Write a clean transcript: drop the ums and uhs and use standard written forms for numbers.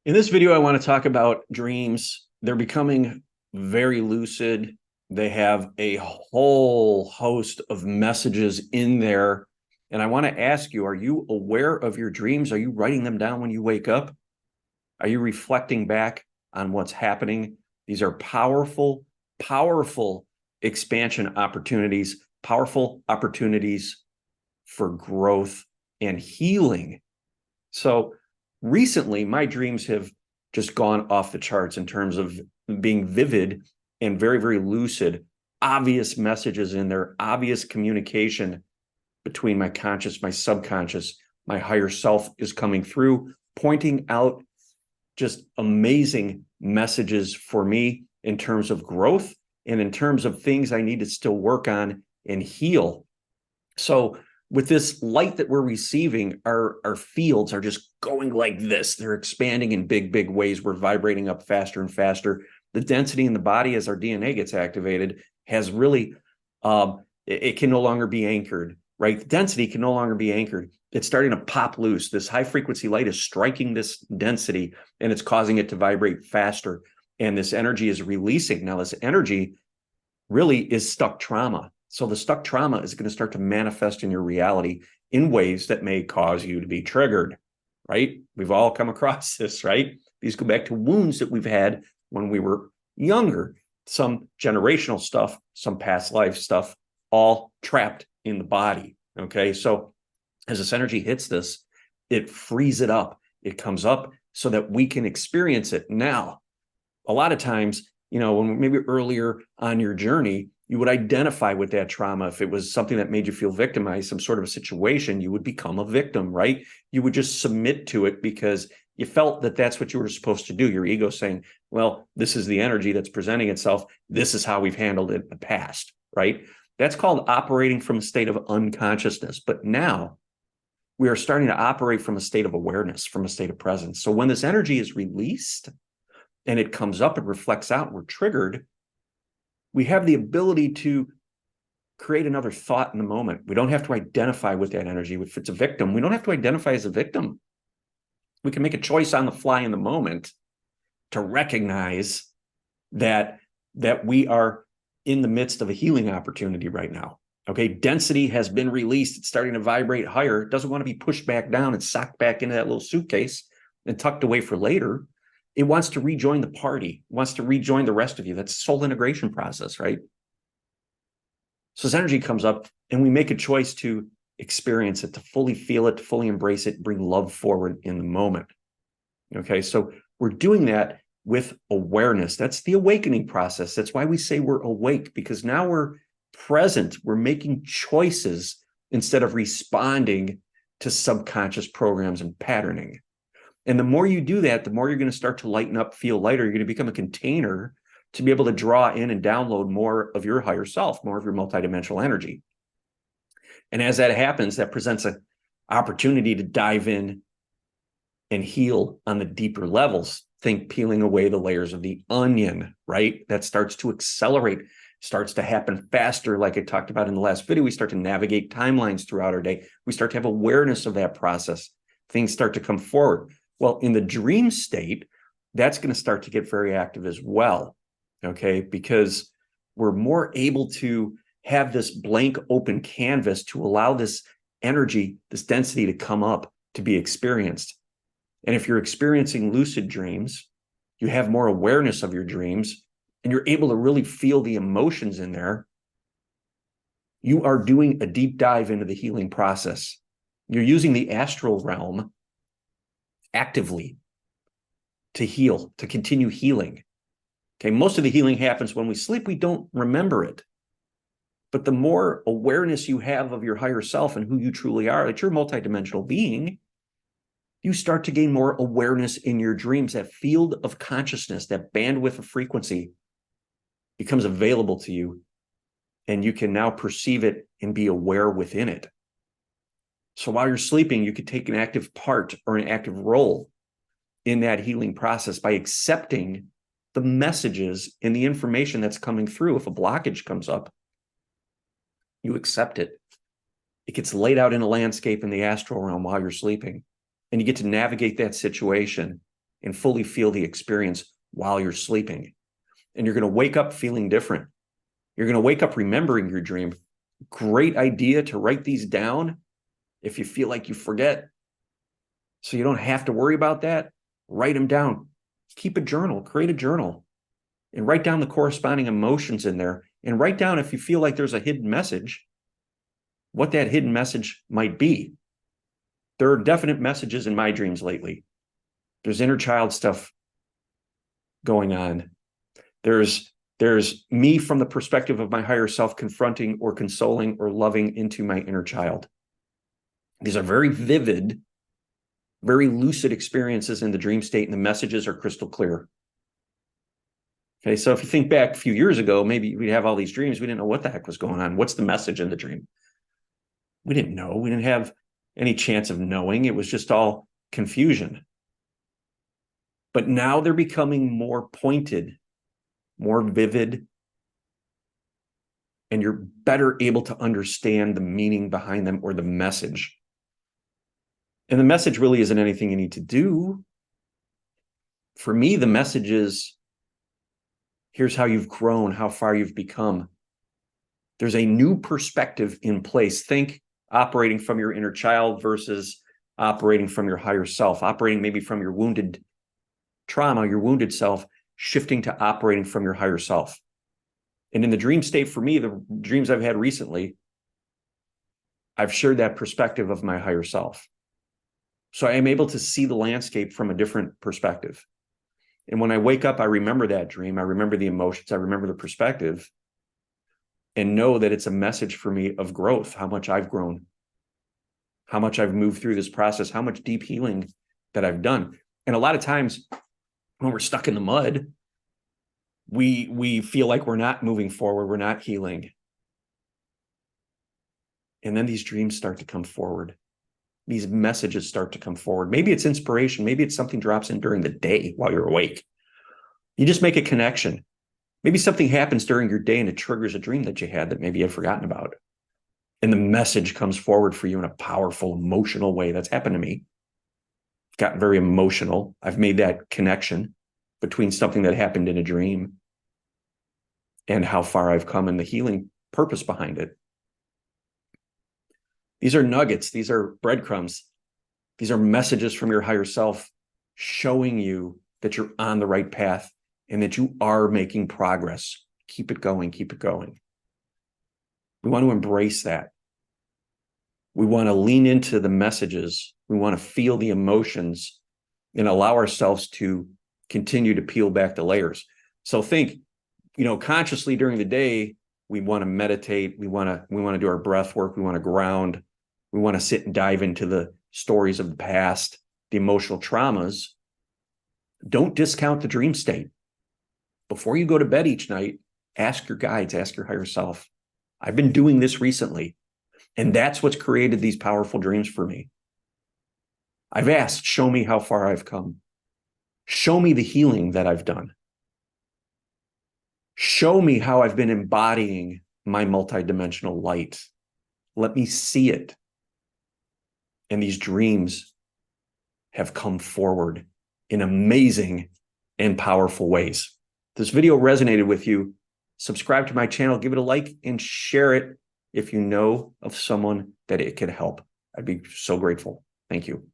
In this video, I want to talk about dreams. They're becoming very lucid. They have a whole host of messages in there. And I want to ask you, are you aware of your dreams? Are you writing them down when you wake up? Are you reflecting back on what's happening? These are powerful, powerful expansion opportunities, powerful opportunities for growth and healing. So recently, my dreams have just gone off the charts in terms of being vivid and very, very lucid, obvious messages in there, obvious communication between my conscious, my subconscious, my higher self is coming through, pointing out just amazing messages for me in terms of growth and in terms of things I need to still work on and heal. So with this light that we're receiving, our fields are just going like this. They're expanding in big, big ways. We're vibrating up faster and faster. The density in the body as our DNA gets activated has really, it can no longer be anchored, right? The density can no longer be anchored. It's starting to pop loose. This high frequency light is striking this density and it's causing it to vibrate faster. And this energy is releasing. Now, this energy really is stuck trauma. So the stuck trauma is going to start to manifest in your reality in ways that may cause you to be triggered, right? We've all come across this, right? These go back to wounds that we've had when we were younger, some generational stuff, some past life stuff, all trapped in the body, okay? So as this energy hits this, it frees it up. It comes up so that we can experience it. Now, a lot of times, when maybe earlier on your journey, you would identify with that trauma. If it was something that made you feel victimized, some sort of a situation, you would become a victim, right? You would just submit to it because you felt that that's what you were supposed to do. Your ego saying, well, this is the energy that's presenting itself. This is how we've handled it in the past, right? That's called operating from a state of unconsciousness. But now we are starting to operate from a state of awareness, from a state of presence. So when this energy is released and it comes up and reflects out, and we're triggered, we have the ability to create another thought in the moment. We don't have to identify with that energy. If it's a victim, we don't have to identify as a victim. We can make a choice on the fly in the moment to recognize that we are in the midst of a healing opportunity right now. Okay, density has been released. It's starting to vibrate higher. It doesn't want to be pushed back down and socked back into that little suitcase and tucked away for later. It wants to rejoin the party, wants to rejoin the rest of you. That's soul integration process, right? So this energy comes up and we make a choice to experience it, to fully feel it, to fully embrace it, bring love forward in the moment. Okay, so we're doing that with awareness. That's the awakening process. That's why we say we're awake, because now we're present. We're making choices instead of responding to subconscious programs and patterning. And the more you do that, the more you're going to start to lighten up, feel lighter. You're going to become a container to be able to draw in and download more of your higher self, more of your multidimensional energy. And as that happens, that presents an opportunity to dive in and heal on the deeper levels. Think peeling away the layers of the onion, right? That starts to accelerate, starts to happen faster. Like I talked about in the last video, we start to navigate timelines throughout our day. We start to have awareness of that process. Things start to come forward. Well, in the dream state, that's going to start to get very active as well, okay? Because we're more able to have this blank open canvas to allow this energy, this density to come up, to be experienced. And if you're experiencing lucid dreams, you have more awareness of your dreams, and you're able to really feel the emotions in there. You are doing a deep dive into the healing process. You're using the astral realm actively to heal, to continue healing. Okay, most of the healing happens when we sleep. We don't remember it. But the more awareness you have of your higher self and who you truly are, that you're a multidimensional being, you start to gain more awareness in your dreams. That field of consciousness, that bandwidth of frequency becomes available to you, and you can now perceive it and be aware within it. So while you're sleeping, you could take an active part or an active role in that healing process by accepting the messages and the information that's coming through. If a blockage comes up, you accept it. It gets laid out in a landscape in the astral realm while you're sleeping, and you get to navigate that situation and fully feel the experience while you're sleeping. And you're going to wake up feeling different. You're going to wake up remembering your dream. Great idea to write these down if you feel like you forget. So you don't have to worry about that. Write them down. Keep a journal, create a journal, and write down the corresponding emotions in there. And write down if you feel like there's a hidden message, what that hidden message might be. There are definite messages in my dreams lately. There's inner child stuff going on. There's me from the perspective of my higher self confronting or consoling or loving into my inner child. These are very vivid, very lucid experiences in the dream state, and the messages are crystal clear. Okay, so if you think back a few years ago, maybe we'd have all these dreams. We didn't know what the heck was going on. What's the message in the dream? We didn't know. We didn't have any chance of knowing. It was just all confusion. But now they're becoming more pointed, more vivid, and you're better able to understand the meaning behind them or the message. And the message really isn't anything you need to do. For me, the message is, here's how you've grown, how far you've become. There's a new perspective in place. Think operating from your inner child versus operating from your higher self, operating maybe from your wounded trauma, your wounded self, shifting to operating from your higher self. And in the dream state, for me, the dreams I've had recently, I've shared that perspective of my higher self. So I am able to see the landscape from a different perspective. And when I wake up, I remember that dream. I remember the emotions. I remember the perspective, and know that it's a message for me of growth, how much I've grown, how much I've moved through this process, how much deep healing that I've done. And a lot of times when we're stuck in the mud, we feel like we're not moving forward, we're not healing. And then these dreams start to come forward. These messages start to come forward. Maybe it's inspiration. Maybe it's something drops in during the day while you're awake. You just make a connection. Maybe something happens during your day and it triggers a dream that you had that maybe you had forgotten about. And the message comes forward for you in a powerful, emotional way. That's happened to me. I've gotten very emotional. I've made that connection between something that happened in a dream and how far I've come and the healing purpose behind it. These are nuggets. These are breadcrumbs. These are messages from your higher self showing you that you're on the right path and that you are making progress. Keep it going. Keep it going. We want to embrace that. We want to lean into the messages. We want to feel the emotions and allow ourselves to continue to peel back the layers. So think, consciously during the day, we want to meditate. We want to do our breath work. We want to ground. We want to sit and dive into the stories of the past, the emotional traumas. Don't discount the dream state. Before you go to bed each night, ask your guides, ask your higher self. I've been doing this recently, and that's what's created these powerful dreams for me. I've asked, show me how far I've come. Show me the healing that I've done. Show me how I've been embodying my multidimensional light. Let me see it. And these dreams have come forward in amazing and powerful ways. If this video resonated with you, subscribe to my channel, give it a like, and share it if you know of someone that it could help. I'd be so grateful. Thank you.